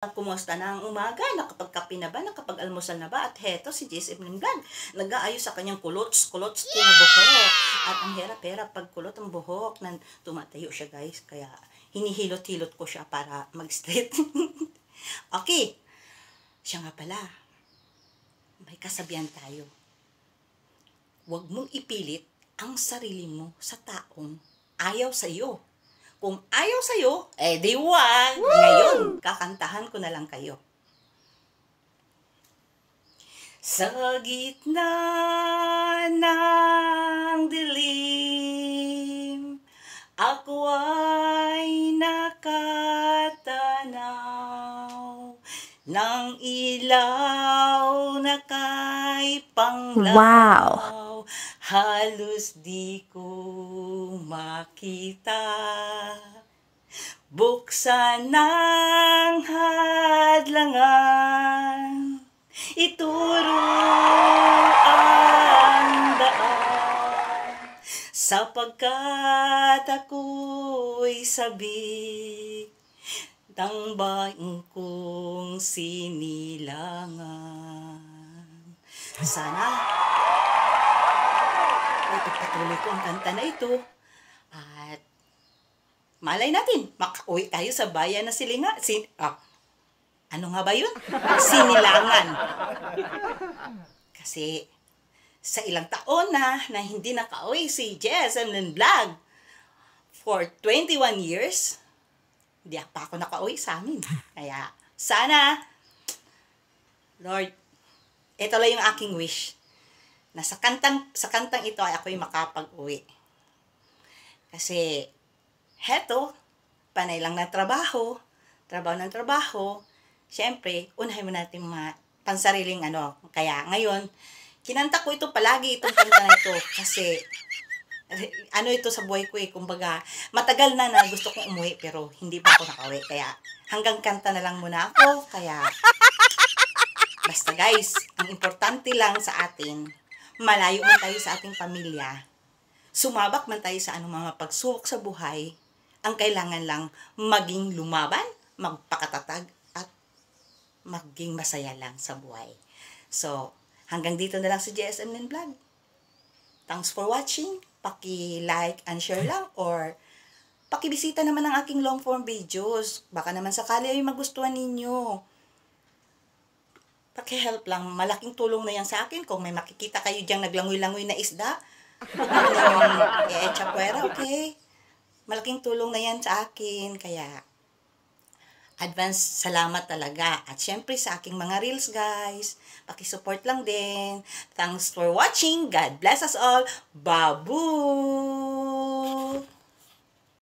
Kumusta na ang umaga? Nakapagkape na ba? Nakapag-almusal na ba? At heto si JSM Vlog, nag-aayos sa kanyang kulots na buhok. At ang hirap-hirap pag kulot ang buhok, tumatayo siya guys. Kaya hinihilot-hilot ko siya para mag-straight. Okay, siya nga pala, may kasabihan tayo. Huwag mong ipilit ang sarili mo sa taong ayaw sa iyo. Kung ayaw sa'yo, di wag. Ngayon, kakantahan ko na lang kayo. Sa gitna ng dilim, ako ay nakatanaw ng ilaw na kay panglaw. Wow! Halos di ko makita. Buksan ng hadlangan, ituro ang daan, sapagkat ako'y sabik ng baing kong sinilangan. Sana ipagpatuloy ko ang kanta na ito at malay natin, makauwi tayo sa bayan na ano nga ba yun? Sinilangan. Kasi sa ilang taon na hindi nakauwi si JSM Vlog for 21 years, hindi pa ako nakauwi sa amin. Kaya sana, Lord, ito lang yung aking wish, na sa kantang ito ay ako'y makapag-uwi. Kasi, heto, panay lang na trabaho ng trabaho, syempre, unahin mo natin pansariling Kaya ngayon, kinanta ko ito palagi, itong kanta na ito, kasi, ito sa buhay ko kumbaga, matagal na gusto kong umuwi, pero hindi pa ako nakauwi. Kaya, hanggang kanta na lang muna ako, kaya, basta guys, ang importante lang sa atin, malayo man tayo sa ating pamilya, sumabak man tayo sa mga pagsubok sa buhay, ang kailangan lang maging lumaban, magpakatatag, at maging masaya lang sa buhay. So, hanggang dito na lang si JSM Vlog. Thanks for watching. Paki-like and share lang, or pakibisita naman ang aking long form videos. Baka naman sakali ay magustuhan ninyo. Paki-help lang, malaking tulong na yan sa akin. Kung may makikita kayo diyang naglangoy-langoy na isda, huwag naman yung chakwera, okay? Malaking tulong na yan sa akin, kaya advance salamat talaga. At syempre sa aking mga reels guys, paki-support lang din. Thanks for watching. God bless us all. Babu!